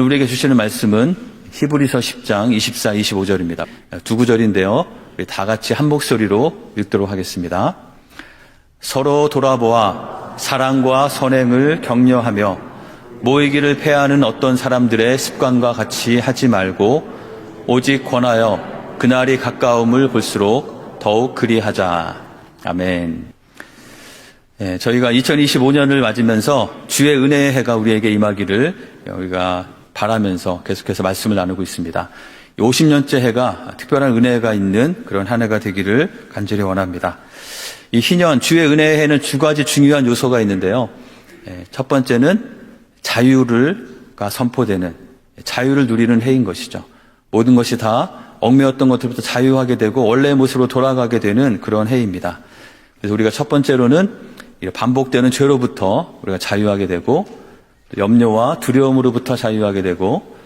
오늘 우리에게 주시는 말씀은 히브리서 10장 24, 25절입니다. 두 구절인데요. 우리 다 같이 한 목소리로 읽도록 하겠습니다. 서로 돌아보아 사랑과 선행을 격려하며 모이기를 패하는 어떤 사람들의 습관과 같이 하지 말고 오직 권하여 그날이 가까움을 볼수록 더욱 그리하자. 아멘. 저희가 2025년을 맞으면서 주의 은혜의 해가 우리에게 임하기를 우리가 바라면서 계속해서 말씀을 나누고 있습니다. 50년째 해가 특별한 은혜가 있는 그런 한 해가 되기를 간절히 원합니다. 이 희년 주의 은혜의 해는 두 가지 중요한 요소가 있는데요. 첫 번째는 자유가 선포되는, 자유를 누리는 해인 것이죠. 모든 것이 다 얽매였던 것들부터 자유하게 되고 원래의 모습으로 돌아가게 되는 그런 해입니다. 그래서 우리가 첫 번째로는 반복되는 죄로부터 우리가 자유하게 되고, 또 염려와 두려움으로부터 자유하게 되고,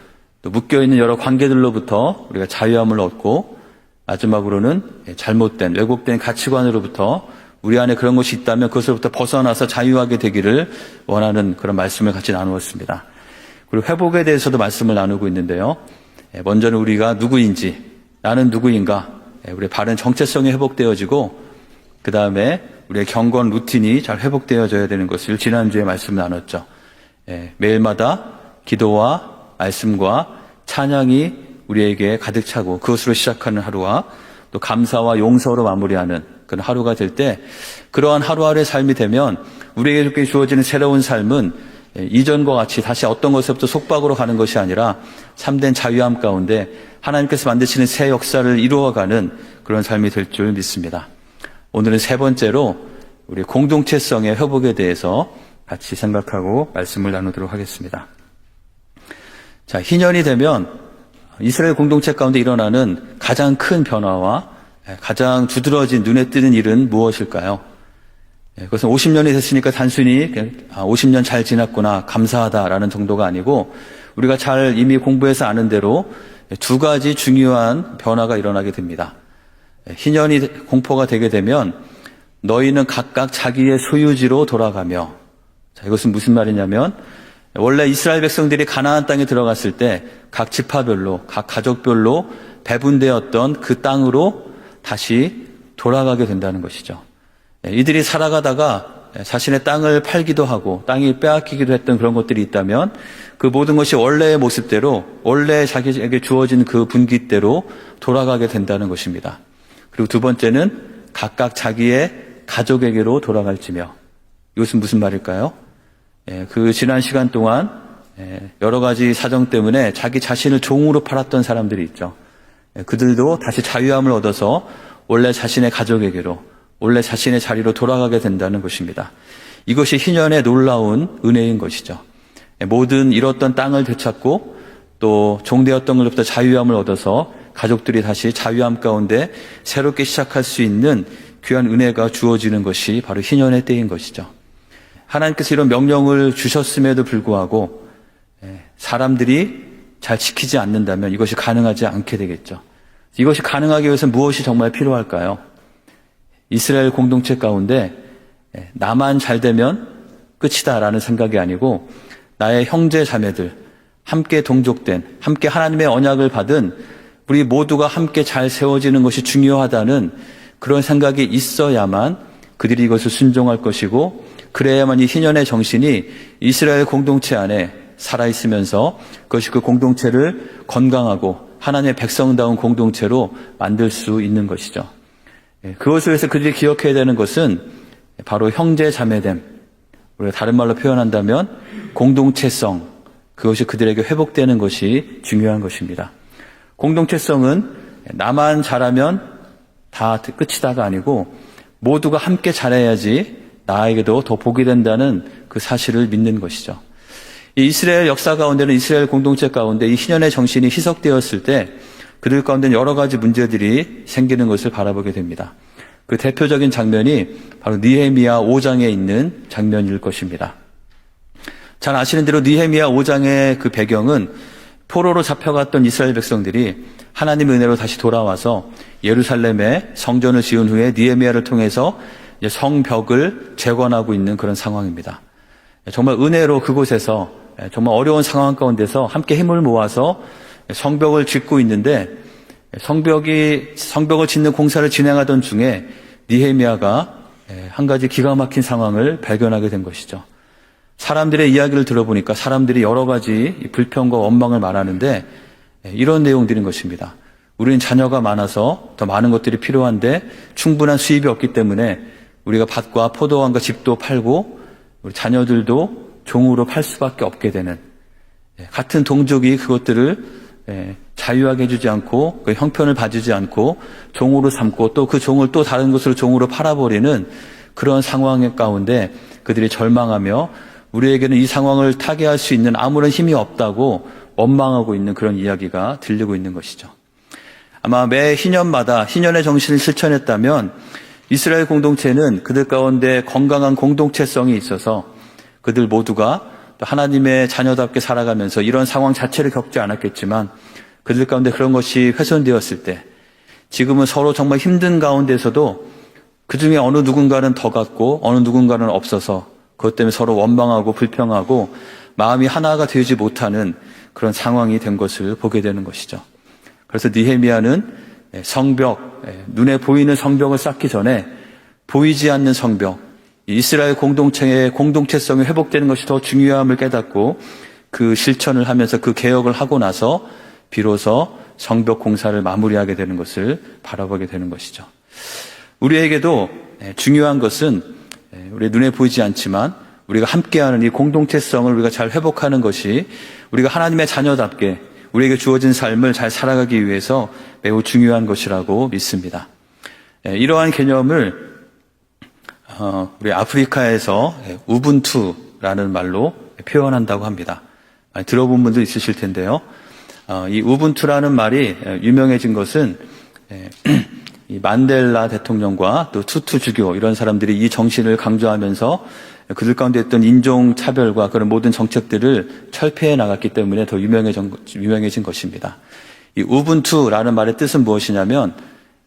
또 묶여있는 여러 관계들로부터 우리가 자유함을 얻고, 마지막으로는 잘못된 왜곡된 가치관으로부터 우리 안에 그런 것이 있다면 그것으로부터 벗어나서 자유하게 되기를 원하는 그런 말씀을 같이 나누었습니다. 그리고 회복에 대해서도 말씀을 나누고 있는데요. 먼저는 우리가 누구인지, 나는 누구인가, 우리의 바른 정체성이 회복되어지고, 그 다음에 우리의 경건 루틴이 잘 회복되어져야 되는 것을 지난주에 말씀 나눴죠. 매일마다 기도와 말씀과 찬양이 우리에게 가득 차고 그것으로 시작하는 하루와 또 감사와 용서로 마무리하는 그런 하루가 될 때, 그러한 하루하루의 삶이 되면 우리에게 주어지는 새로운 삶은 이전과 같이 다시 어떤 것에부터 속박으로 가는 것이 아니라 참된 자유함 가운데 하나님께서 만드시는 새 역사를 이루어가는 그런 삶이 될 줄 믿습니다. 오늘은 세 번째로 우리 공동체성의 회복에 대해서 같이 생각하고 말씀을 나누도록 하겠습니다. 자, 희년이 되면 이스라엘 공동체 가운데 일어나는 가장 큰 변화와 가장 두드러진 눈에 띄는 일은 무엇일까요? 그것은 50년이 됐으니까 단순히 50년 잘 지났구나, 감사하다라는 정도가 아니고, 우리가 잘 이미 공부해서 아는 대로 두 가지 중요한 변화가 일어나게 됩니다. 희년이 공포가 되게 되면 너희는 각각 자기의 소유지로 돌아가며, 자, 이것은 무슨 말이냐면 원래 이스라엘 백성들이 가나안 땅에 들어갔을 때 각 지파별로, 각 가족별로 배분되었던 그 땅으로 다시 돌아가게 된다는 것이죠. 이들이 살아가다가 자신의 땅을 팔기도 하고 땅이 빼앗기기도 했던 그런 것들이 있다면 그 모든 것이 원래의 모습대로, 원래 자기에게 주어진 그 분기대로 돌아가게 된다는 것입니다. 그리고 두 번째는 각각 자기의 가족에게로 돌아갈지며, 이것은 무슨 말일까요? 그 지난 시간 동안 여러 가지 사정 때문에 자기 자신을 종으로 팔았던 사람들이 있죠. 그들도 다시 자유함을 얻어서 원래 자신의 가족에게로, 원래 자신의 자리로 돌아가게 된다는 것입니다. 이것이 희년의 놀라운 은혜인 것이죠. 모든 잃었던 땅을 되찾고 또 종되었던 것로부터 자유함을 얻어서 가족들이 다시 자유함 가운데 새롭게 시작할 수 있는 귀한 은혜가 주어지는 것이 바로 희년의 때인 것이죠. 하나님께서 이런 명령을 주셨음에도 불구하고 사람들이 잘 지키지 않는다면 이것이 가능하지 않게 되겠죠. 이것이 가능하기 위해서 무엇이 정말 필요할까요? 이스라엘 공동체 가운데 나만 잘 되면 끝이다라는 생각이 아니고 나의 형제 자매들, 함께 동족된, 함께 하나님의 언약을 받은 우리 모두가 함께 잘 세워지는 것이 중요하다는 그런 생각이 있어야만 그들이 이것을 순종할 것이고, 그래야만 이 희년의 정신이 이스라엘 공동체 안에 살아있으면서 그것이 그 공동체를 건강하고 하나님의 백성다운 공동체로 만들 수 있는 것이죠. 그것을 위해서 그들이 기억해야 되는 것은 바로 형제 자매됨, 우리가 다른 말로 표현한다면 공동체성, 그것이 그들에게 회복되는 것이 중요한 것입니다. 공동체성은 나만 잘하면 다 끝이다가 아니고 모두가 함께 잘해야지 나에게도 더 복이 된다는 그 사실을 믿는 것이죠. 이 이스라엘 역사 가운데는, 이스라엘 공동체 가운데 이 희년의 정신이 희석되었을 때 그들 가운데는 여러 가지 문제들이 생기는 것을 바라보게 됩니다. 그 대표적인 장면이 바로 느헤미야 5장에 있는 장면일 것입니다. 잘 아시는 대로 느헤미야 5장의 그 배경은 포로로 잡혀갔던 이스라엘 백성들이 하나님의 은혜로 다시 돌아와서 예루살렘에 성전을 지은 후에 느헤미야를 통해서 성벽을 재건하고 있는 그런 상황입니다. 정말 은혜로 그곳에서 정말 어려운 상황 가운데서 함께 힘을 모아서 성벽을 짓고 있는데 성벽을 짓는 공사를 진행하던 중에 느헤미야가 한 가지 기가 막힌 상황을 발견하게 된 것이죠. 사람들의 이야기를 들어보니까 사람들이 여러 가지 불평과 원망을 말하는데 이런 내용들인 것입니다. 우리는 자녀가 많아서 더 많은 것들이 필요한데 충분한 수입이 없기 때문에 우리가 밭과 포도원과 집도 팔고 우리 자녀들도 종으로 팔 수밖에 없게 되는, 같은 동족이 그것들을 자유하게 해주지 않고 그 형편을 봐주지 않고 종으로 삼고 또 그 종을 또 다른 곳으로 종으로 팔아버리는 그런 상황 가운데 그들이 절망하며 우리에게는 이 상황을 타개할 수 있는 아무런 힘이 없다고 원망하고 있는 그런 이야기가 들리고 있는 것이죠. 아마 매 희년마다 희년의 정신을 실천했다면 이스라엘 공동체는 그들 가운데 건강한 공동체성이 있어서 그들 모두가 또 하나님의 자녀답게 살아가면서 이런 상황 자체를 겪지 않았겠지만 그들 가운데 그런 것이 훼손되었을 때 지금은 서로 정말 힘든 가운데서도 그 중에 어느 누군가는 더 갖고 어느 누군가는 없어서 그것 때문에 서로 원망하고 불평하고 마음이 하나가 되지 못하는 그런 상황이 된 것을 보게 되는 것이죠. 그래서 느헤미야는 성벽, 눈에 보이는 성벽을 쌓기 전에 보이지 않는 성벽, 이스라엘 공동체의 공동체성이 회복되는 것이 더 중요함을 깨닫고 그 실천을 하면서 그 개혁을 하고 나서 비로소 성벽 공사를 마무리하게 되는 것을 바라보게 되는 것이죠. 우리에게도 중요한 것은 우리 눈에 보이지 않지만 우리가 함께하는 이 공동체성을 우리가 잘 회복하는 것이 우리가 하나님의 자녀답게 우리에게 주어진 삶을 잘 살아가기 위해서 매우 중요한 것이라고 믿습니다. 이러한 개념을 우리 아프리카에서 우분투라는 말로 표현한다고 합니다. 들어본 분도 있으실 텐데요. 이 우분투라는 말이 유명해진 것은 이 만델라 대통령과 또 투투 주교 이런 사람들이 이 정신을 강조하면서 그들 가운데 있던 인종차별과 그런 모든 정책들을 철폐해 나갔기 때문에 더 유명해진 것입니다. 이 우분투라는 말의 뜻은 무엇이냐면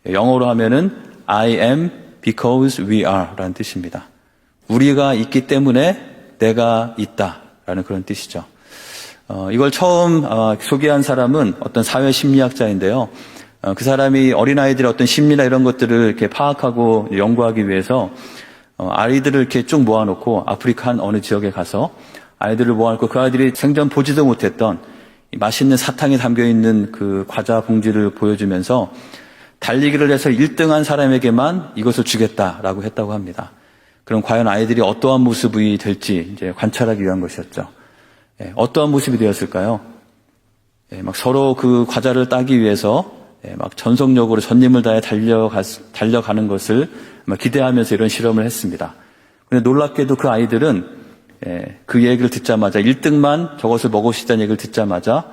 영어로 하면은 I am because we are 라는 뜻입니다. 우리가 있기 때문에 내가 있다 라는 그런 뜻이죠. 이걸 처음 소개한 사람은 어떤 사회심리학자인데요. 그 사람이 어린아이들의 어떤 심리나 이런 것들을 이렇게 파악하고 연구하기 위해서 아이들을 이렇게 쭉 모아놓고 아프리카 한 어느 지역에 가서 아이들을 모아놓고 그 아이들이 생전 보지도 못했던 맛있는 사탕이 담겨있는 그 과자 봉지를 보여주면서 달리기를 해서 1등한 사람에게만 이것을 주겠다라고 했다고 합니다. 그럼 과연 아이들이 어떠한 모습이 될지 이제 관찰하기 위한 것이었죠. 어떠한 모습이 되었을까요? 막 서로 그 과자를 따기 위해서 막 전속력으로 전님을 다해 달려가는 것을 기대하면서 이런 실험을 했습니다. 그런데 놀랍게도 그 아이들은 그 얘기를 듣자마자 1등만 저것을 먹을 수 있다는 얘기를 듣자마자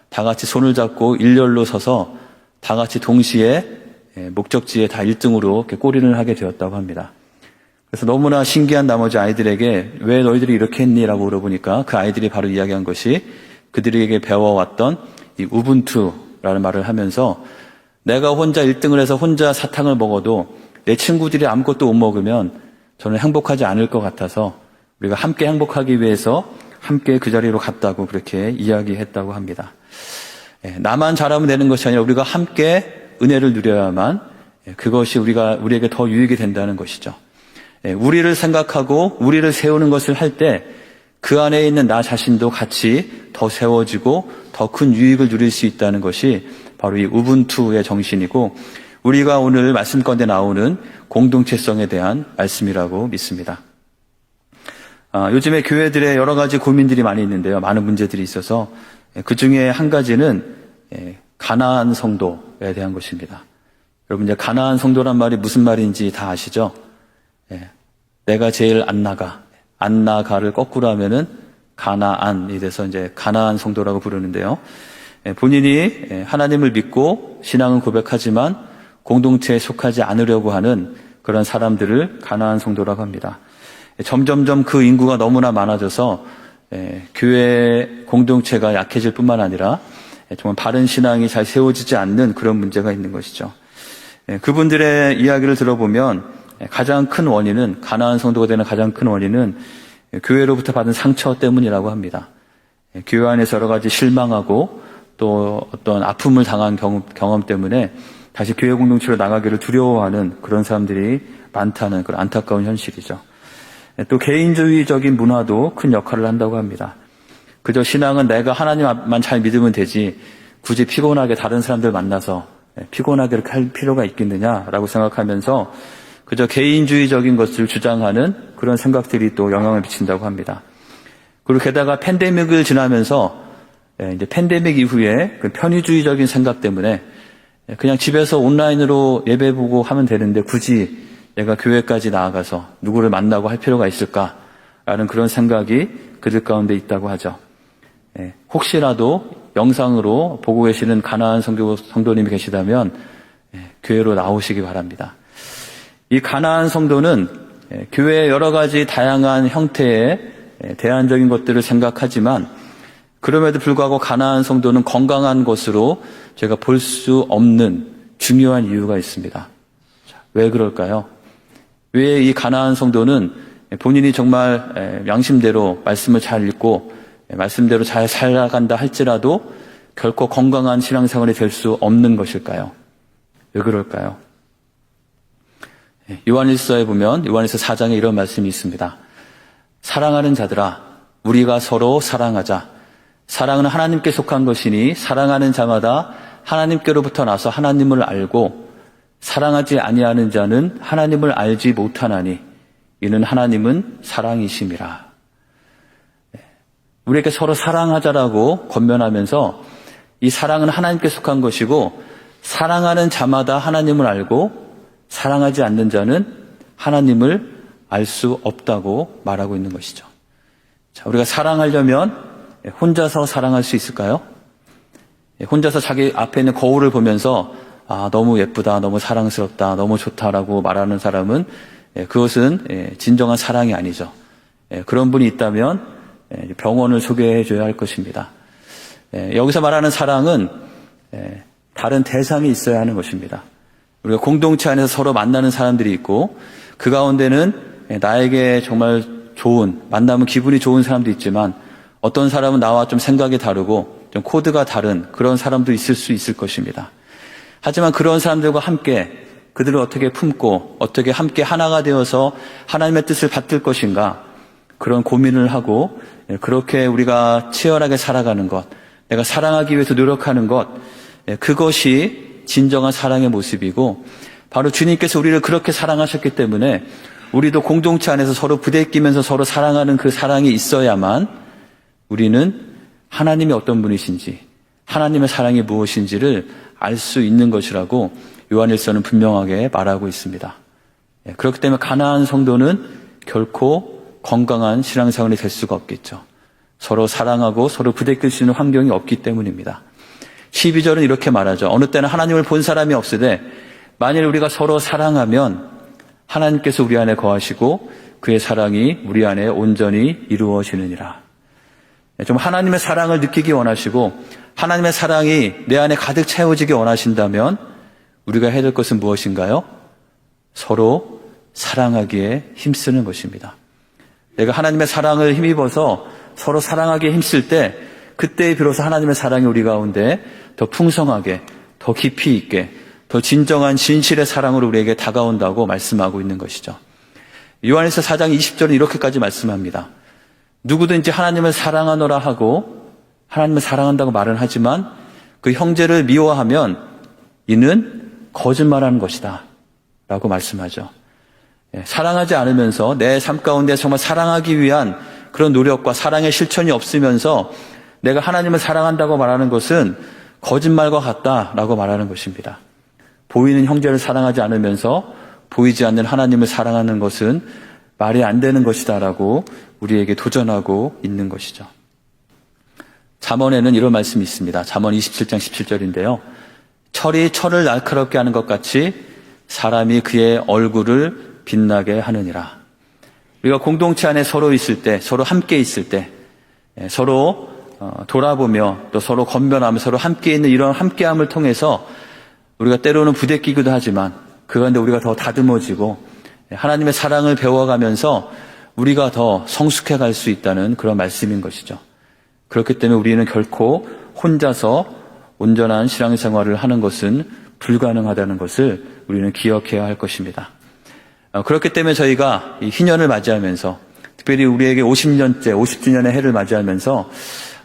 다 같이 손을 잡고 일렬로 서서 다 같이 동시에 목적지에 다 1등으로 이렇게 골인을 하게 되었다고 합니다. 그래서 너무나 신기한 나머지 아이들에게 왜 너희들이 이렇게 했니? 라고 물어보니까 그 아이들이 바로 이야기한 것이 그들에게 배워왔던 이 우분투라는 말을 하면서 내가 혼자 1등을 해서 혼자 사탕을 먹어도 내 친구들이 아무것도 못 먹으면 저는 행복하지 않을 것 같아서 우리가 함께 행복하기 위해서 함께 그 자리로 갔다고 그렇게 이야기했다고 합니다. 나만 잘하면 되는 것이 아니라 우리가 함께 은혜를 누려야만 그것이 우리에게 더 유익이 된다는 것이죠. 우리를 생각하고 우리를 세우는 것을 할 때 그 안에 있는 나 자신도 같이 더 세워지고 더 큰 유익을 누릴 수 있다는 것이 바로 이 우분투의 정신이고 우리가 오늘 말씀 가운데 나오는 공동체성에 대한 말씀이라고 믿습니다. 요즘에 교회들의 여러 가지 고민들이 많이 있는데요. 많은 문제들이 있어서 그 중에 한 가지는 가나안 성도에 대한 것입니다. 여러분 이제 가나안 성도란 말이 무슨 말인지 다 아시죠? 내가 제일 안 나가를 거꾸로 하면은 가나안이 돼서 이제 가나안 성도라고 부르는데요. 본인이 하나님을 믿고 신앙은 고백하지만 공동체에 속하지 않으려고 하는 그런 사람들을 가나안 성도라고 합니다. 점점점 그 인구가 너무나 많아져서 교회 공동체가 약해질 뿐만 아니라 정말 바른 신앙이 잘 세워지지 않는 그런 문제가 있는 것이죠. 그분들의 이야기를 들어보면 가장 큰 원인은 가나안 성도가 되는 가장 큰 원인은 교회로부터 받은 상처 때문이라고 합니다. 교회 안에서 여러 가지 실망하고 또 어떤 아픔을 당한 경험 때문에 다시 교회 공동체로 나가기를 두려워하는 그런 사람들이 많다는 그런 안타까운 현실이죠. 또 개인주의적인 문화도 큰 역할을 한다고 합니다. 그저 신앙은 내가 하나님만 잘 믿으면 되지 굳이 피곤하게 다른 사람들 만나서 피곤하게 할 필요가 있겠느냐라고 생각하면서 그저 개인주의적인 것을 주장하는 그런 생각들이 또 영향을 미친다고 합니다. 그리고 게다가 팬데믹을 지나면서 이제 팬데믹 이후에 그 편의주의적인 생각 때문에 그냥 집에서 온라인으로 예배 보고 하면 되는데 굳이 내가 교회까지 나아가서 누구를 만나고 할 필요가 있을까라는 그런 생각이 그들 가운데 있다고 하죠. 혹시라도 영상으로 보고 계시는 가나안 성도님이 계시다면 교회로 나오시기 바랍니다. 이 가나안 성도는 교회의 여러 가지 다양한 형태의 대안적인 것들을 생각하지만 그럼에도 불구하고 가나안 성도는 건강한 것으로 제가 볼 수 없는 중요한 이유가 있습니다. 왜 그럴까요? 왜 이 가나안 성도는 본인이 정말 양심대로 말씀을 잘 읽고 말씀대로 잘 살아간다 할지라도 결코 건강한 신앙생활이 될 수 없는 것일까요? 왜 그럴까요? 요한일서에 보면 요한일서 4장에 이런 말씀이 있습니다. 사랑하는 자들아 우리가 서로 사랑하자. 사랑은 하나님께 속한 것이니 사랑하는 자마다 하나님께로부터 나서 하나님을 알고 사랑하지 아니하는 자는 하나님을 알지 못하나니 이는 하나님은 사랑이심이라. 우리에게 서로 사랑하자라고 권면하면서 이 사랑은 하나님께 속한 것이고 사랑하는 자마다 하나님을 알고 사랑하지 않는 자는 하나님을 알 수 없다고 말하고 있는 것이죠. 자, 우리가 사랑하려면 혼자서 사랑할 수 있을까요? 혼자서 자기 앞에 있는 거울을 보면서 너무 예쁘다, 너무 사랑스럽다, 너무 좋다라고 말하는 사람은 그것은 진정한 사랑이 아니죠. 그런 분이 있다면 병원을 소개해 줘야 할 것입니다. 여기서 말하는 사랑은 다른 대상이 있어야 하는 것입니다. 우리가 공동체 안에서 서로 만나는 사람들이 있고 그 가운데는 나에게 정말 좋은, 만나면 기분이 좋은 사람도 있지만 어떤 사람은 나와 좀 생각이 다르고 좀 코드가 다른 그런 사람도 있을 수 있을 것입니다. 하지만 그런 사람들과 함께 그들을 어떻게 품고 어떻게 함께 하나가 되어서 하나님의 뜻을 받들 것인가 그런 고민을 하고 그렇게 우리가 치열하게 살아가는 것, 내가 사랑하기 위해서 노력하는 것, 그것이 진정한 사랑의 모습이고 바로 주님께서 우리를 그렇게 사랑하셨기 때문에 우리도 공동체 안에서 서로 부대끼면서 서로 사랑하는 그 사랑이 있어야만 우리는 하나님이 어떤 분이신지 하나님의 사랑이 무엇인지를 알 수 있는 것이라고 요한일서는 분명하게 말하고 있습니다. 그렇기 때문에 가나안 성도는 결코 건강한 신앙생활이 될 수가 없겠죠. 서로 사랑하고 서로 부대낄 수 있는 환경이 없기 때문입니다. 12절은 이렇게 말하죠. 어느 때는 하나님을 본 사람이 없으되 만일 우리가 서로 사랑하면 하나님께서 우리 안에 거하시고 그의 사랑이 우리 안에 온전히 이루어지느니라. 좀 하나님의 사랑을 느끼기 원하시고 하나님의 사랑이 내 안에 가득 채워지기 원하신다면 우리가 해야 될 것은 무엇인가요? 서로 사랑하기에 힘쓰는 것입니다. 내가 하나님의 사랑을 힘입어서 서로 사랑하기에 힘쓸 때 그때 비로소 하나님의 사랑이 우리 가운데 더 풍성하게, 더 깊이 있게, 더 진정한 진실의 사랑으로 우리에게 다가온다고 말씀하고 있는 것이죠. 요한일서 4장 20절은 이렇게까지 말씀합니다. 누구든지 하나님을 사랑하노라 하고 하나님을 사랑한다고 말은 하지만 그 형제를 미워하면 이는 거짓말하는 것이다 라고 말씀하죠. 사랑하지 않으면서 내 삶 가운데 정말 사랑하기 위한 그런 노력과 사랑의 실천이 없으면서 내가 하나님을 사랑한다고 말하는 것은 거짓말과 같다라고 말하는 것입니다. 보이는 형제를 사랑하지 않으면서 보이지 않는 하나님을 사랑하는 것은 말이 안 되는 것이다라고 우리에게 도전하고 있는 것이죠. 잠언에는 이런 말씀이 있습니다. 잠언 27장 17절인데요. 철이 철을 날카롭게 하는 것 같이 사람이 그의 얼굴을 빛나게 하느니라. 우리가 공동체 안에 서로 있을 때, 서로 함께 있을 때, 서로 돌아보며 또 서로 건면하며 서로 함께 있는 이런 함께함을 통해서 우리가 때로는 부대끼기도 하지만 그 가운데 우리가 더 다듬어지고 하나님의 사랑을 배워가면서 우리가 더 성숙해 갈 수 있다는 그런 말씀인 것이죠. 그렇기 때문에 우리는 결코 혼자서 온전한 신앙생활을 하는 것은 불가능하다는 것을 우리는 기억해야 할 것입니다. 그렇기 때문에 저희가 이 희년을 맞이하면서, 특별히 우리에게 50년째, 50주년의 해를 맞이하면서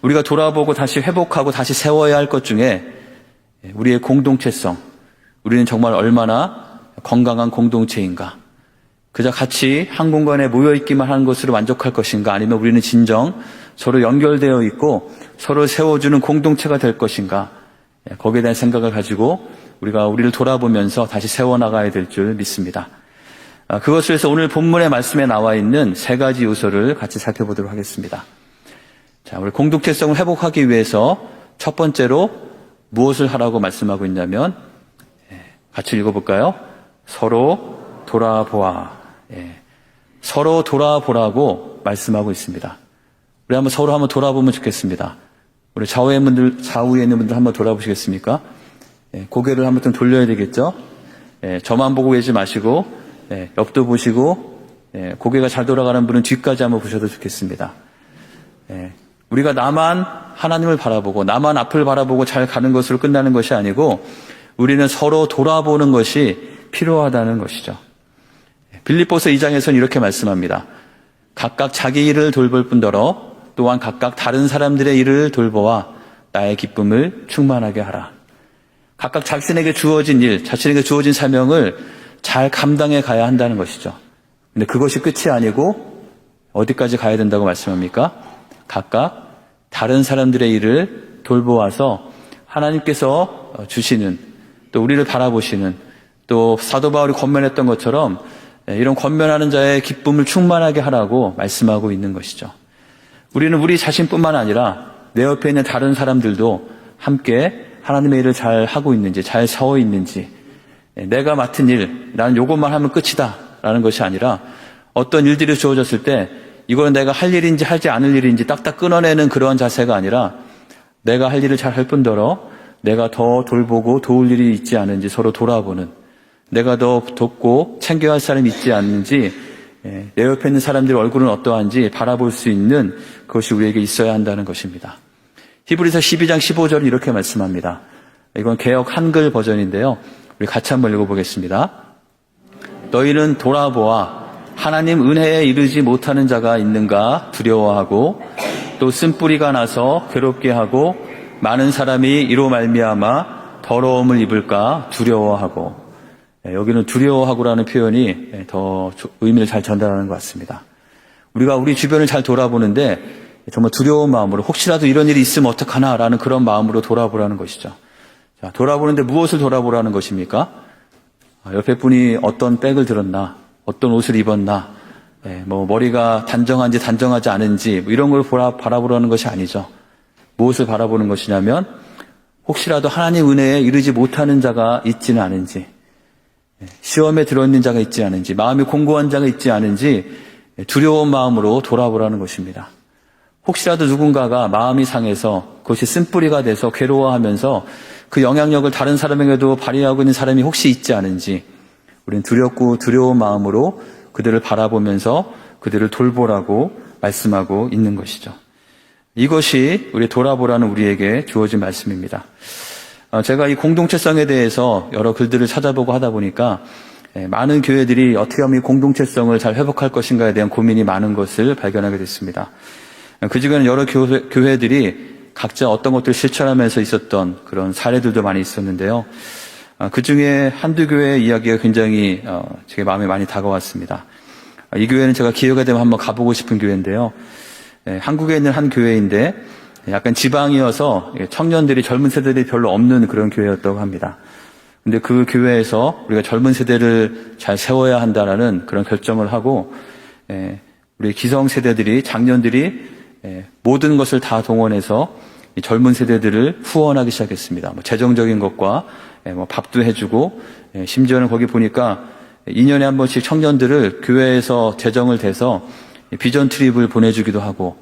우리가 돌아보고 다시 회복하고 다시 세워야 할 것 중에 우리의 공동체성, 우리는 정말 얼마나 건강한 공동체인가, 그저 같이 한 공간에 모여있기만 하는 것으로 만족할 것인가, 아니면 우리는 진정 서로 연결되어 있고 서로 세워주는 공동체가 될 것인가, 거기에 대한 생각을 가지고 우리가 우리를 돌아보면서 다시 세워나가야 될 줄 믿습니다. 그것을 위해서 오늘 본문의 말씀에 나와 있는 세 가지 요소를 같이 살펴보도록 하겠습니다. 자, 우리 공동체성을 회복하기 위해서 첫 번째로 무엇을 하라고 말씀하고 있냐면, 같이 읽어볼까요? 서로 돌아보아. 서로 돌아보라고 말씀하고 있습니다. 우리 한번 서로 한번 돌아보면 좋겠습니다. 우리 좌우에 있는 분들 한번 돌아보시겠습니까? 고개를 한번 좀 돌려야 되겠죠? 저만 보고 계시지 마시고, 옆도 보시고, 고개가 잘 돌아가는 분은 뒤까지 한번 보셔도 좋겠습니다. 우리가 나만 하나님을 바라보고 나만 앞을 바라보고 잘 가는 것으로 끝나는 것이 아니고 우리는 서로 돌아보는 것이 필요하다는 것이죠. 빌립보서 2장에서는 이렇게 말씀합니다. 각각 자기 일을 돌볼 뿐더러 또한 각각 다른 사람들의 일을 돌보아 나의 기쁨을 충만하게 하라. 각각 자신에게 주어진 일, 자신에게 주어진 사명을 잘 감당해 가야 한다는 것이죠. 근데 그것이 끝이 아니고 어디까지 가야 된다고 말씀합니까? 각각 다른 사람들의 일을 돌보아서 하나님께서 주시는, 또 우리를 바라보시는, 또 사도 바울이 권면했던 것처럼 이런 권면하는 자의 기쁨을 충만하게 하라고 말씀하고 있는 것이죠. 우리는 우리 자신뿐만 아니라 내 옆에 있는 다른 사람들도 함께 하나님의 일을 잘 하고 있는지, 잘 서어 있는지, 내가 맡은 일, 나는 요것만 하면 끝이다 라는 것이 아니라 어떤 일들이 주어졌을 때 이거는 내가 할 일인지 하지 않을 일인지 딱딱 끊어내는 그러한 자세가 아니라 내가 할 일을 잘 할 뿐더러 내가 더 돌보고 도울 일이 있지 않은지 서로 돌아보는, 내가 더 돕고 챙겨야 할 사람이 있지 않는지, 내 옆에 있는 사람들의 얼굴은 어떠한지 바라볼 수 있는 그것이 우리에게 있어야 한다는 것입니다. 히브리서 12장 15절은 이렇게 말씀합니다. 이건 개역 한글 버전인데요. 우리 같이 한번 읽어보겠습니다. 너희는 돌아보아 하나님 은혜에 이르지 못하는 자가 있는가 두려워하고 또 쓴뿌리가 나서 괴롭게 하고 많은 사람이 이로 말미암아 더러움을 입을까 두려워하고. 여기는 두려워하고라는 표현이 더 의미를 잘 전달하는 것 같습니다. 우리가 우리 주변을 잘 돌아보는데 정말 두려운 마음으로 혹시라도 이런 일이 있으면 어떡하나라는 그런 마음으로 돌아보라는 것이죠. 자, 돌아보는데 무엇을 돌아보라는 것입니까? 옆에 분이 어떤 백을 들었나, 어떤 옷을 입었나, 머리가 단정한지 단정하지 않은지 이런 걸 바라보라는 것이 아니죠. 무엇을 바라보는 것이냐면 혹시라도 하나님 은혜에 이르지 못하는 자가 있지는 않은지, 시험에 들어있는 자가 있지 않은지, 마음이 공고한 자가 있지 않은지 두려운 마음으로 돌아보라는 것입니다. 혹시라도 누군가가 마음이 상해서 그것이 쓴뿌리가 돼서 괴로워하면서 그 영향력을 다른 사람에게도 발휘하고 있는 사람이 혹시 있지 않은지 우리는 두렵고 두려운 마음으로 그들을 바라보면서 그들을 돌보라고 말씀하고 있는 것이죠. 이것이 우리 돌아보라는 우리에게 주어진 말씀입니다. 제가 이 공동체성에 대해서 여러 글들을 찾아보고 하다 보니까 많은 교회들이 어떻게 하면 이 공동체성을 잘 회복할 것인가에 대한 고민이 많은 것을 발견하게 됐습니다. 그중에는 여러 교회들이 각자 어떤 것들을 실천하면서 있었던 그런 사례들도 많이 있었는데요. 그중에 한두 교회의 이야기가 굉장히 제 마음에 많이 다가왔습니다. 이 교회는 제가 기회가 되면 한번 가보고 싶은 교회인데요. 한국에 있는 한 교회인데 약간 지방이어서 청년들이, 젊은 세대들이 별로 없는 그런 교회였다고 합니다. 근데 그 교회에서 우리가 젊은 세대를 잘 세워야 한다라는 그런 결정을 하고 우리 기성세대들이, 장년들이 모든 것을 다 동원해서 이 젊은 세대들을 후원하기 시작했습니다. 재정적인 것과 밥도 해주고, 심지어는 거기 보니까 2년에 한 번씩 청년들을 교회에서 재정을 대서 비전 트립을 보내주기도 하고,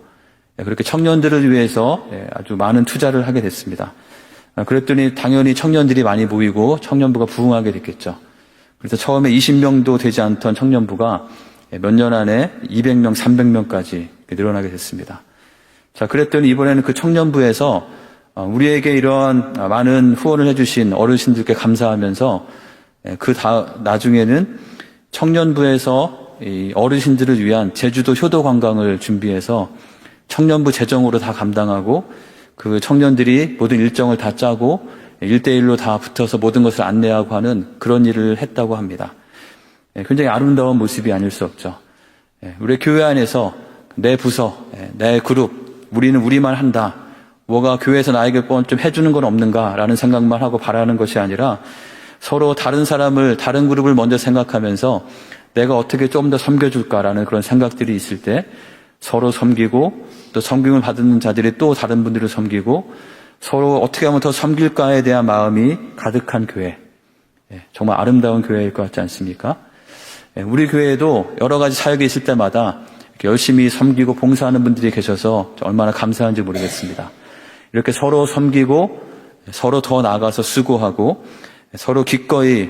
그렇게 청년들을 위해서 아주 많은 투자를 하게 됐습니다. 그랬더니 당연히 청년들이 많이 모이고 청년부가 부흥하게 됐겠죠. 그래서 처음에 20명도 되지 않던 청년부가 몇 년 안에 200명, 300명까지 늘어나게 됐습니다. 자, 그랬더니 이번에는 그 청년부에서 우리에게 이런 많은 후원을 해주신 어르신들께 감사하면서 나중에는 청년부에서 이 어르신들을 위한 제주도 효도 관광을 준비해서 청년부 재정으로 다 감당하고 그 청년들이 모든 일정을 다 짜고 1대1로 다 붙어서 모든 것을 안내하고 하는 그런 일을 했다고 합니다. 굉장히 아름다운 모습이 아닐 수 없죠. 우리 교회 안에서 내 부서, 내 그룹, 우리는 우리만 한다. 뭐가 교회에서 나에게 좀 해주는 건 없는가라는 생각만 하고 바라는 것이 아니라 서로 다른 사람을, 다른 그룹을 먼저 생각하면서 내가 어떻게 좀 더 섬겨줄까라는 그런 생각들이 있을 때 서로 섬기고 또 섬김을 받는 자들이 또 다른 분들을 섬기고 서로 어떻게 하면 더 섬길까에 대한 마음이 가득한 교회. 정말 아름다운 교회일 것 같지 않습니까? 우리 교회에도 여러 가지 사역이 있을 때마다 열심히 섬기고 봉사하는 분들이 계셔서 얼마나 감사한지 모르겠습니다. 이렇게 서로 섬기고 서로 더 나아가서 수고하고 서로 기꺼이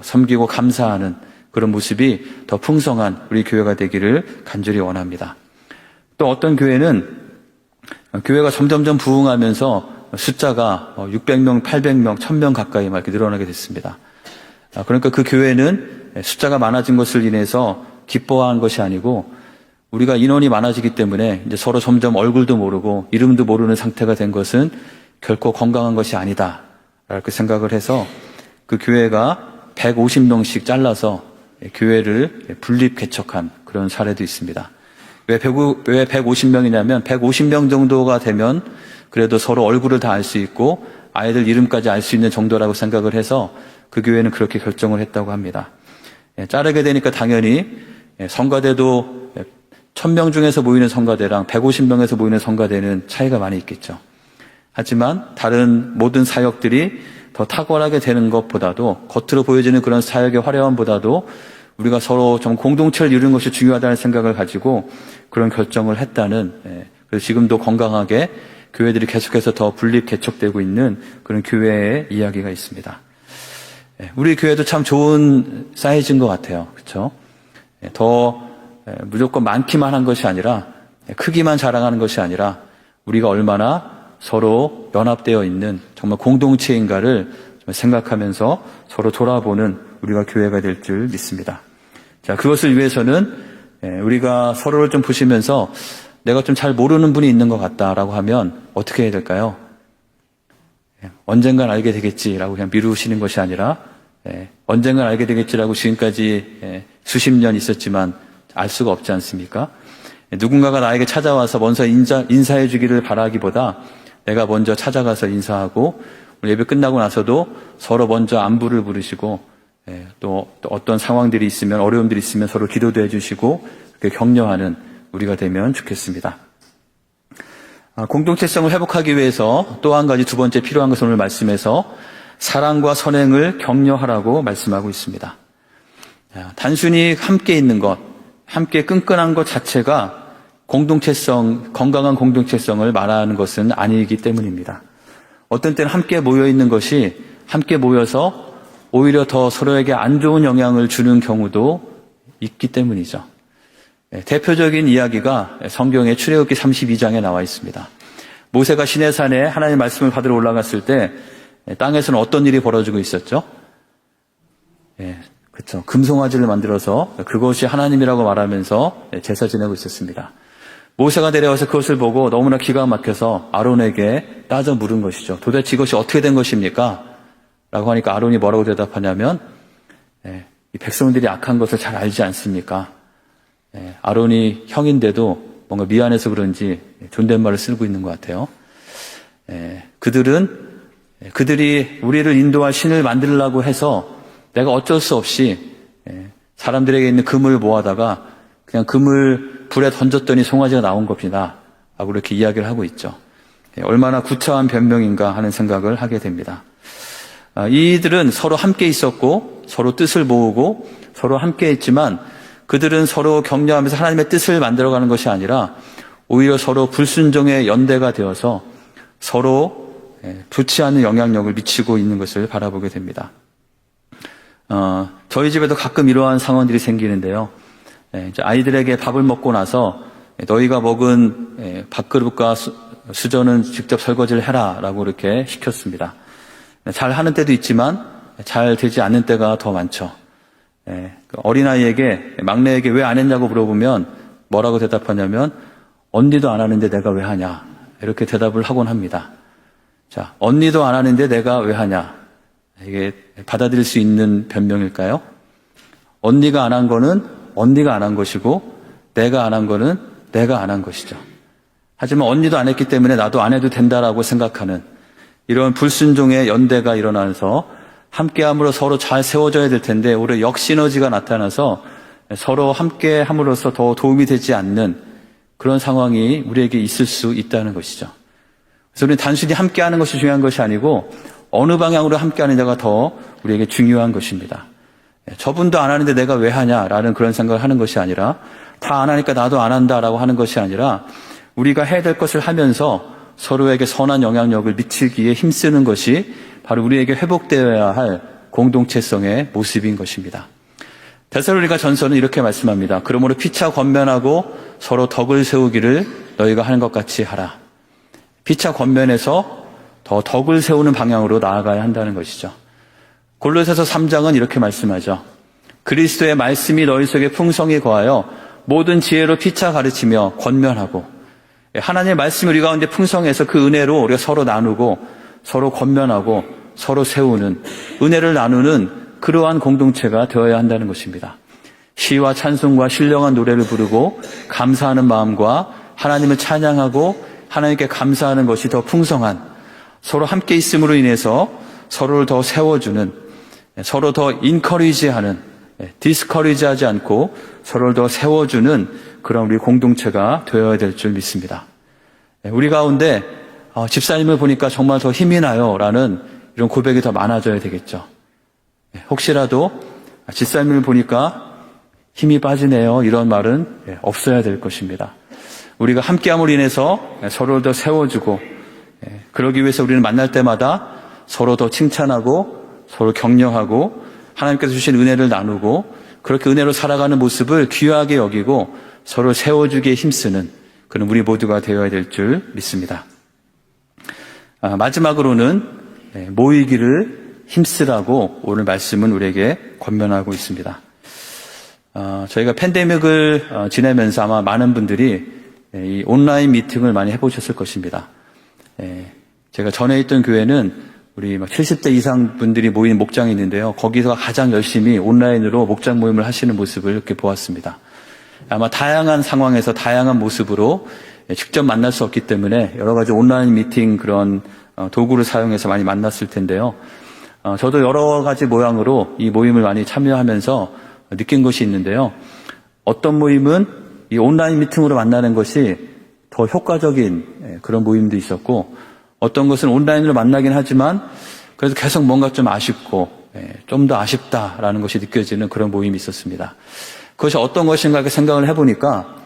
섬기고 감사하는 그런 모습이 더 풍성한 우리 교회가 되기를 간절히 원합니다. 또 어떤 교회는 교회가 점점점 부흥하면서 숫자가 600명, 800명, 1000명 가까이 막 이렇게 늘어나게 됐습니다. 그러니까 그 교회는 숫자가 많아진 것을 인해서 기뻐한 것이 아니고 우리가 인원이 많아지기 때문에 이제 서로 점점 얼굴도 모르고 이름도 모르는 상태가 된 것은 결코 건강한 것이 아니다. 라고 생각을 해서 그 교회가 150명씩 잘라서 교회를 분립 개척한 그런 사례도 있습니다. 왜 150명이냐면 150명 정도가 되면 그래도 서로 얼굴을 다 알 수 있고 아이들 이름까지 알 수 있는 정도라고 생각을 해서 그 교회는 그렇게 결정을 했다고 합니다. 자르게 되니까 당연히 성가대도 1000명 중에서 모이는 성가대랑 150명에서 모이는 성가대는 차이가 많이 있겠죠. 하지만 다른 모든 사역들이 더 탁월하게 되는 것보다도 겉으로 보여지는 그런 사역의 화려함보다도 우리가 서로 좀 공동체를 이루는 것이 중요하다는 생각을 가지고 그런 결정을 했다는, 그래서 지금도 건강하게 교회들이 계속해서 더 분립 개척되고 있는 그런 교회의 이야기가 있습니다. 우리 교회도 참 좋은 사이즈인 것 같아요. 그렇죠? 더 무조건 많기만 한 것이 아니라 크기만 자랑하는 것이 아니라 우리가 얼마나 서로 연합되어 있는 정말 공동체인가를 생각하면서 서로 돌아보는 우리가 교회가 될 줄 믿습니다. 자, 그것을 위해서는 우리가 서로를 좀 보시면서 내가 좀 잘 모르는 분이 있는 것 같다라고 하면 어떻게 해야 될까요? 언젠간 알게 되겠지라고 그냥 미루시는 것이 아니라 언젠간 알게 되겠지라고 지금까지 수십 년 있었지만 알 수가 없지 않습니까? 누군가가 나에게 찾아와서 먼저 인사해 주기를 바라기보다 내가 먼저 찾아가서 인사하고 예배 끝나고 나서도 서로 먼저 안부를 부르시고 또 어떤 상황들이 있으면 어려움들이 있으면 서로 기도도 해주시고 그렇게 격려하는 우리가 되면 좋겠습니다. 공동체성을 회복하기 위해서 또 한 가지 두 번째 필요한 것은 오늘 말씀에서 사랑과 선행을 격려하라고 말씀하고 있습니다. 단순히 함께 있는 것, 함께 끈끈한 것 자체가 공동체성, 건강한 공동체성을 말하는 것은 아니기 때문입니다. 어떤 때는 함께 모여 있는 것이 함께 모여서 오히려 더 서로에게 안 좋은 영향을 주는 경우도 있기 때문이죠. 대표적인 이야기가 성경의 출애굽기 32장에 나와 있습니다. 모세가 시내산에 하나님의 말씀을 받으러 올라갔을 때 땅에서는 어떤 일이 벌어지고 있었죠? 그렇죠. 금송아지를 만들어서 그것이 하나님이라고 말하면서 제사 지내고 있었습니다. 모세가 내려와서 그것을 보고 너무나 기가 막혀서 아론에게 따져 물은 것이죠. 도대체 이것이 어떻게 된 것입니까? 라고 하니까 아론이 뭐라고 대답하냐면 이 백성들이 악한 것을 잘 알지 않습니까? 아론이 형인데도 뭔가 미안해서 그런지 존댓말을 쓰고 있는 것 같아요. 그들이 우리를 인도할 신을 만들려고 해서 내가 어쩔 수 없이 사람들에게 있는 금을 모아다가 그냥 금을 불에 던졌더니 송아지가 나온 겁니다. 라고 이렇게 이야기를 하고 있죠. 얼마나 구차한 변명인가 하는 생각을 하게 됩니다. 이들은 서로 함께 있었고 서로 뜻을 모으고 서로 함께 했지만 그들은 서로 격려하면서 하나님의 뜻을 만들어가는 것이 아니라 오히려 서로 불순종의 연대가 되어서 서로 좋지 않은 영향력을 미치고 있는 것을 바라보게 됩니다. 저희 집에도 가끔 이러한 상황들이 생기는데요. 이제 아이들에게 밥을 먹고 나서 너희가 먹은 밥그릇과 수저는 직접 설거지를 해라 라고 이렇게 시켰습니다. 잘 하는 때도 있지만 잘 되지 않는 때가 더 많죠. 어린아이에게, 막내에게 왜 안 했냐고 물어보면 뭐라고 대답하냐면 언니도 안 하는데 내가 왜 하냐 이렇게 대답을 하곤 합니다. 자, 언니도 안 하는데 내가 왜 하냐, 이게 받아들일 수 있는 변명일까요? 언니가 안 한 거는 언니가 안 한 것이고 내가 안 한 거는 내가 안 한 것이죠. 하지만 언니도 안 했기 때문에 나도 안 해도 된다라고 생각하는 이런 불순종의 연대가 일어나서 함께함으로 서로 잘 세워져야 될 텐데 오히려 역시너지가 나타나서 서로 함께함으로써 더 도움이 되지 않는 그런 상황이 우리에게 있을 수 있다는 것이죠. 그래서 우리는 단순히 함께하는 것이 중요한 것이 아니고 어느 방향으로 함께하느냐가 더 우리에게 중요한 것입니다. 저분도 안 하는데 내가 왜 하냐라는 그런 생각을 하는 것이 아니라 다 안 하니까 나도 안 한다라고 하는 것이 아니라 우리가 해야 될 것을 하면서 서로에게 선한 영향력을 미치기에 힘쓰는 것이 바로 우리에게 회복되어야 할 공동체성의 모습인 것입니다. 데살로니가 전서는 이렇게 말씀합니다. 그러므로 피차 권면하고 서로 덕을 세우기를 너희가 하는 것 같이 하라. 피차 권면에서 더 덕을 세우는 방향으로 나아가야 한다는 것이죠. 골로새서 3장은 이렇게 말씀하죠. 그리스도의 말씀이 너희 속에 풍성히 거하여 모든 지혜로 피차 가르치며 권면하고, 하나님의 말씀이 우리 가운데 풍성해서 그 은혜로 우리가 서로 나누고 서로 권면하고 서로 세우는, 은혜를 나누는 그러한 공동체가 되어야 한다는 것입니다. 시와 찬송과 신령한 노래를 부르고 감사하는 마음과 하나님을 찬양하고 하나님께 감사하는 것이 더 풍성한, 서로 함께 있음으로 인해서 서로를 더 세워주는, 서로 더 인커리지하는, 디스커리지하지 않고 서로를 더 세워주는 그런 우리 공동체가 되어야 될 줄 믿습니다. 우리 가운데 집사님을 보니까 정말 더 힘이 나요 라는 이런 고백이 더 많아져야 되겠죠. 혹시라도 집사님을 보니까 힘이 빠지네요 이런 말은 없어야 될 것입니다. 우리가 함께함으로 인해서 서로를 더 세워주고, 그러기 위해서 우리는 만날 때마다 서로 더 칭찬하고 서로 격려하고 하나님께서 주신 은혜를 나누고 그렇게 은혜로 살아가는 모습을 귀하게 여기고 서로 세워주기에 힘쓰는 그런 우리 모두가 되어야 될 줄 믿습니다. 마지막으로는 모이기를 힘쓰라고 오늘 말씀은 우리에게 권면하고 있습니다. 저희가 팬데믹을 지내면서 아마 많은 분들이 이 온라인 미팅을 많이 해보셨을 것입니다. 제가 전에 있던 교회는 우리 70대 이상 분들이 모이는 목장이 있는데요. 거기서 가장 열심히 온라인으로 목장 모임을 하시는 모습을 이렇게 보았습니다. 아마 다양한 상황에서 다양한 모습으로 직접 만날 수 없기 때문에 여러 가지 온라인 미팅 그런 도구를 사용해서 많이 만났을 텐데요. 저도 여러 가지 모양으로 이 모임을 많이 참여하면서 느낀 것이 있는데요. 어떤 모임은 이 온라인 미팅으로 만나는 것이 더 효과적인 그런 모임도 있었고, 어떤 것은 온라인으로 만나긴 하지만 그래도 계속 뭔가 좀 아쉽고 좀 더 아쉽다라는 것이 느껴지는 그런 모임이 있었습니다. 그것이 어떤 것인가 생각을 해보니까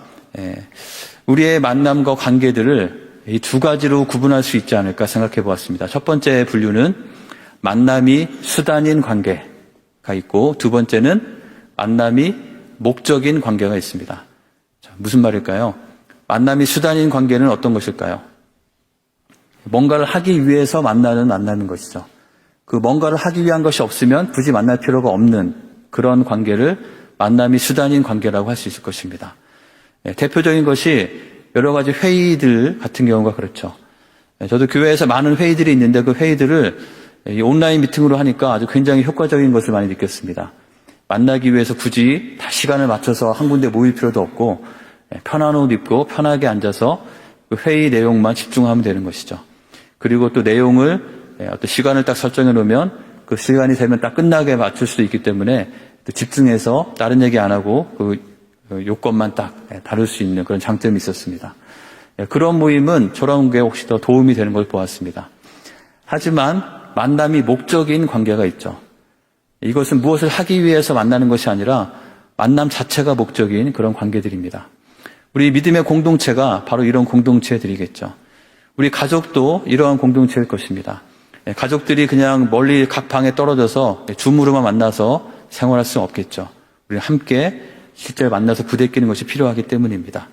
우리의 만남과 관계들을 이 두 가지로 구분할 수 있지 않을까 생각해 보았습니다. 첫 번째 분류는 만남이 수단인 관계가 있고, 두 번째는 만남이 목적인 관계가 있습니다. 자, 무슨 말일까요? 만남이 수단인 관계는 어떤 것일까요? 뭔가를 하기 위해서 만나는 것이죠. 그 뭔가를 하기 위한 것이 없으면 굳이 만날 필요가 없는 그런 관계를 만남이 수단인 관계라고 할 수 있을 것입니다. 대표적인 것이 여러 가지 회의들 같은 경우가 그렇죠. 저도 교회에서 많은 회의들이 있는데 그 회의들을 온라인 미팅으로 하니까 아주 굉장히 효과적인 것을 많이 느꼈습니다. 만나기 위해서 굳이 다 시간을 맞춰서 한 군데 모일 필요도 없고 편한 옷 입고 편하게 앉아서 그 회의 내용만 집중하면 되는 것이죠. 그리고 또 내용을 어떤 시간을 딱 설정해 놓으면 그 시간이 되면 딱 끝나게 맞출 수도 있기 때문에 또 집중해서 다른 얘기 안 하고 그 요건만 딱 다룰 수 있는 그런 장점이 있었습니다. 그런 모임은 저런 게 혹시 더 도움이 되는 걸 보았습니다. 하지만 만남이 목적인 관계가 있죠. 이것은 무엇을 하기 위해서 만나는 것이 아니라 만남 자체가 목적인 그런 관계들입니다. 우리 믿음의 공동체가 바로 이런 공동체들이겠죠. 우리 가족도 이러한 공동체일 것입니다. 가족들이 그냥 멀리 각 방에 떨어져서 줌으로만 만나서 생활할 수는 없겠죠. 우리 함께 실제로 만나서 부대끼는 것이 필요하기 때문입니다.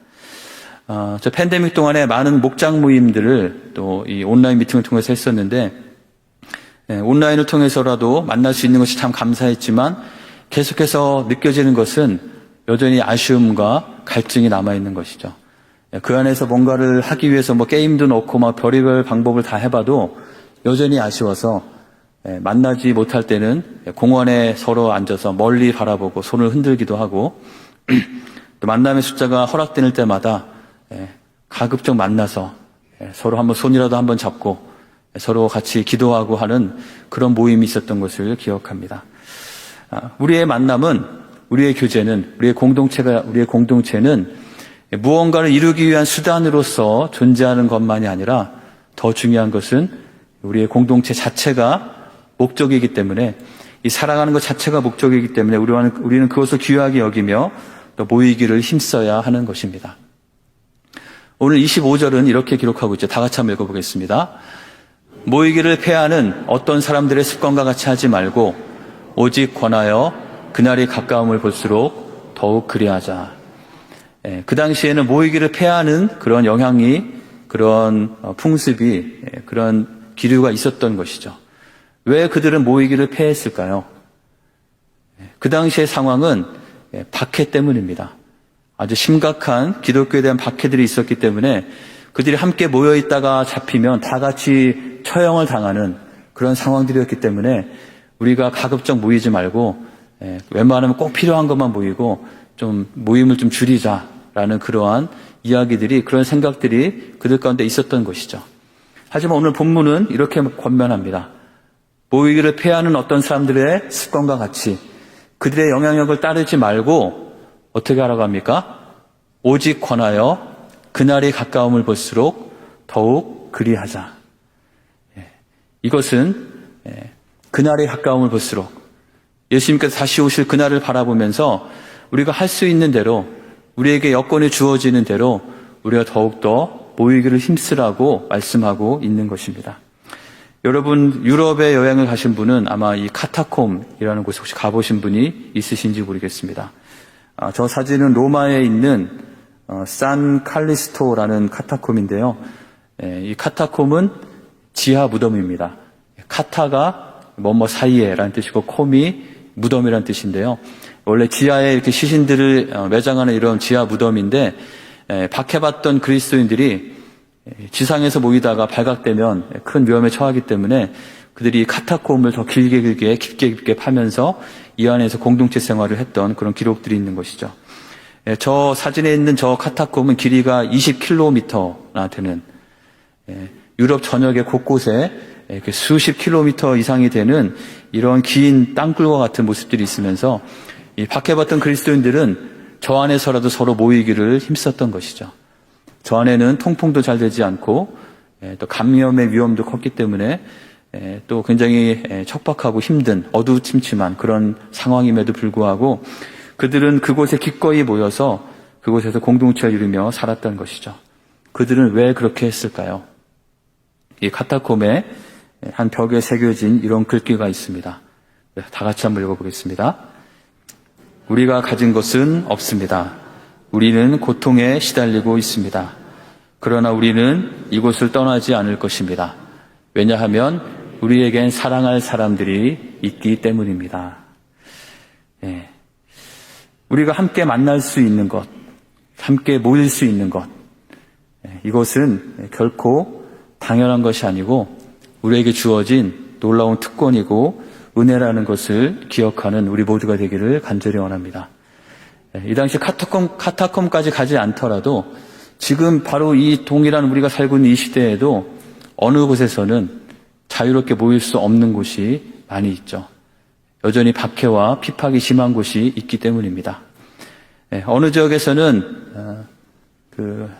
저 팬데믹 동안에 많은 목장 모임들을 또 이 온라인 미팅을 통해서 했었는데, 온라인을 통해서라도 만날 수 있는 것이 참 감사했지만 계속해서 느껴지는 것은 여전히 아쉬움과 갈증이 남아있는 것이죠. 그 안에서 뭔가를 하기 위해서 뭐 게임도 넣고 막 별의별 방법을 다 해봐도 여전히 아쉬워서 만나지 못할 때는 공원에 서로 앉아서 멀리 바라보고 손을 흔들기도 하고 또 만남의 숫자가 허락되는 때마다 가급적 만나서 서로 한번 손이라도 한번 잡고 서로 같이 기도하고 하는 그런 모임이 있었던 것을 기억합니다. 우리의 만남은, 우리의 교제는, 우리의 공동체는 무언가를 이루기 위한 수단으로서 존재하는 것만이 아니라 더 중요한 것은 우리의 공동체 자체가 목적이기 때문에, 이 살아가는 것 자체가 목적이기 때문에 우리는 그것을 귀하게 여기며 또 모이기를 힘써야 하는 것입니다. 오늘 25절은 이렇게 기록하고 있죠. 다 같이 한번 읽어보겠습니다. 모이기를 폐하는 어떤 사람들의 습관과 같이 하지 말고 오직 권하여 그날이 가까움을 볼수록 더욱 그리하자. 그 당시에는 모이기를 폐하는 그런 영향이, 그런 풍습이, 그런 기류가 있었던 것이죠. 왜 그들은 모이기를 폐했을까요? 그 당시의 상황은 박해 때문입니다. 아주 심각한 기독교에 대한 박해들이 있었기 때문에 그들이 함께 모여 있다가 잡히면 다 같이 처형을 당하는 그런 상황들이었기 때문에 우리가 가급적 모이지 말고 웬만하면 꼭 필요한 것만 모이고 좀 모임을 좀 줄이자라는 그러한 이야기들이, 그런 생각들이 그들 가운데 있었던 것이죠. 하지만 오늘 본문은 이렇게 권면합니다. 모이기를 폐하는 어떤 사람들의 습관과 같이 그들의 영향력을 따르지 말고 어떻게 하라고 합니까? 오직 권하여 그날이 가까움을 볼수록 더욱 그리하자. 이것은 그날이 가까움을 볼수록 예수님께서 다시 오실 그날을 바라보면서 우리가 할 수 있는 대로, 우리에게 여건이 주어지는 대로 우리가 더욱더 모이기를 힘쓰라고 말씀하고 있는 것입니다. 여러분, 유럽에 여행을 가신 분은 아마 이 카타콤이라는 곳에 혹시 가보신 분이 있으신지 모르겠습니다. 저 사진은 로마에 있는 산 칼리스토라는 카타콤인데요. 이 카타콤은 지하 무덤입니다. 카타가 뭐뭐 사이에라는 뜻이고 콤이 무덤이라는 뜻인데요. 원래 지하에 이렇게 시신들을 매장하는 이런 지하 무덤인데, 박해받던 그리스도인들이 지상에서 모이다가 발각되면 큰 위험에 처하기 때문에 그들이 카타콤을 더 깊게 파면서 이 안에서 공동체 생활을 했던 그런 기록들이 있는 것이죠. 저 사진에 있는 저 카타콤은 길이가 20km나 되는, 유럽 전역의 곳곳에 수십 킬로미터 이상이 되는 이런 긴 땅굴과 같은 모습들이 있으면서 이 박해받던 그리스도인들은 저 안에서라도 서로 모이기를 힘썼던 것이죠. 저 안에는 통풍도 잘 되지 않고 또 감염의 위험도 컸기 때문에 또 굉장히 척박하고 힘든 어두침침한 그런 상황임에도 불구하고 그들은 그곳에 기꺼이 모여서 그곳에서 공동체를 이루며 살았던 것이죠. 그들은 왜 그렇게 했을까요? 이 카타콤에 한 벽에 새겨진 이런 글귀가 있습니다. 다 같이 한번 읽어보겠습니다. 우리가 가진 것은 없습니다. 우리는 고통에 시달리고 있습니다. 그러나 우리는 이곳을 떠나지 않을 것입니다. 왜냐하면 우리에겐 사랑할 사람들이 있기 때문입니다. 우리가 함께 만날 수 있는 것, 함께 모일 수 있는 것, 이것은 결코 당연한 것이 아니고 우리에게 주어진 놀라운 특권이고 은혜라는 것을 기억하는 우리 모두가 되기를 간절히 원합니다. 이 당시 카타콤까지 가지 않더라도 지금 바로 이 동일한 우리가 살고 있는 이 시대에도 어느 곳에서는 자유롭게 모일 수 없는 곳이 많이 있죠. 여전히 박해와 핍박이 심한 곳이 있기 때문입니다. 어느 지역에서는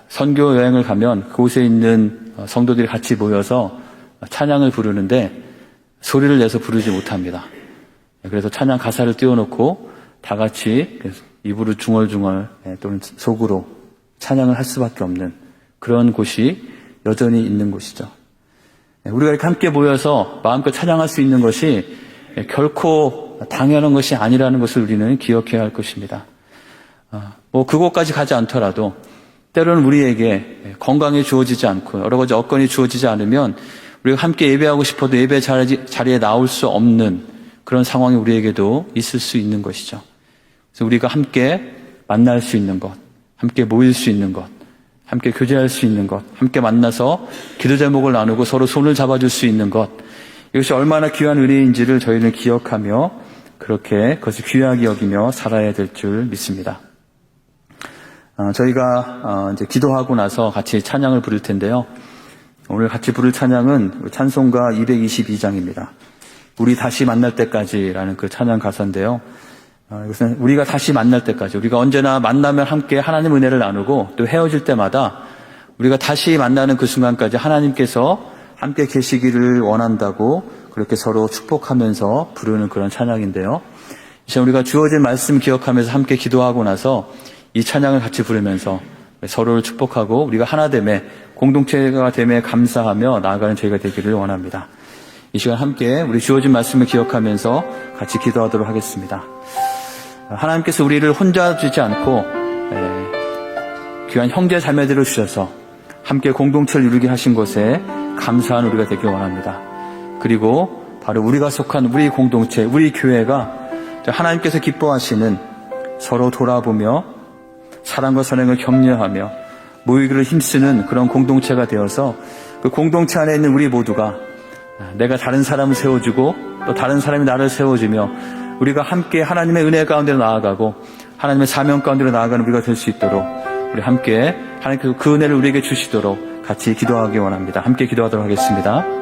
선교 여행을 가면 그곳에 있는 성도들이 같이 모여서 찬양을 부르는데 소리를 내서 부르지 못합니다. 그래서 찬양 가사를 띄워놓고 다 같이 입으로 중얼중얼 또는 속으로 찬양을 할 수밖에 없는 그런 곳이 여전히 있는 곳이죠. 우리가 이렇게 함께 모여서 마음껏 찬양할 수 있는 것이 결코 당연한 것이 아니라는 것을 우리는 기억해야 할 것입니다. 그곳까지 가지 않더라도 때로는 우리에게 건강이 주어지지 않고 여러 가지 여건이 주어지지 않으면 우리가 함께 예배하고 싶어도 예배 자리에 나올 수 없는 그런 상황이 우리에게도 있을 수 있는 것이죠. 그래서 우리가 함께 만날 수 있는 것, 함께 모일 수 있는 것, 함께 교제할 수 있는 것, 함께 만나서 기도 제목을 나누고 서로 손을 잡아줄 수 있는 것, 이것이 얼마나 귀한 은혜인지를 저희는 기억하며 그렇게 그것을 귀하게 여기며 살아야 될 줄 믿습니다. 저희가 이제 기도하고 나서 같이 찬양을 부를 텐데요. 오늘 같이 부를 찬양은 찬송가 222장입니다. 우리 다시 만날 때까지라는 그 찬양 가사인데요. 이것은 우리가 다시 만날 때까지, 우리가 언제나 만나면 함께 하나님 은혜를 나누고 또 헤어질 때마다 우리가 다시 만나는 그 순간까지 하나님께서 함께 계시기를 원한다고 그렇게 서로 축복하면서 부르는 그런 찬양인데요. 이제 우리가 주어진 말씀 기억하면서 함께 기도하고 나서 이 찬양을 같이 부르면서 서로를 축복하고 우리가 하나됨에, 공동체가 됨에 감사하며 나아가는 저희가 되기를 원합니다. 이 시간 함께 우리 주어진 말씀을 기억하면서 같이 기도하도록 하겠습니다. 하나님께서 우리를 혼자 두지 않고 귀한 형제 자매들을 주셔서 함께 공동체를 이루게 하신 것에 감사한 우리가 되길 원합니다. 그리고 바로 우리가 속한 우리 공동체, 우리 교회가 하나님께서 기뻐하시는 서로 돌아보며 사랑과 선행을 격려하며 모이기를 힘쓰는 그런 공동체가 되어서 그 공동체 안에 있는 우리 모두가 내가 다른 사람을 세워주고 또 다른 사람이 나를 세워주며 우리가 함께 하나님의 은혜 가운데로 나아가고 하나님의 사명 가운데로 나아가는 우리가 될 수 있도록 우리 함께 하나님께서 그 은혜를 우리에게 주시도록 같이 기도하기 원합니다. 함께 기도하도록 하겠습니다.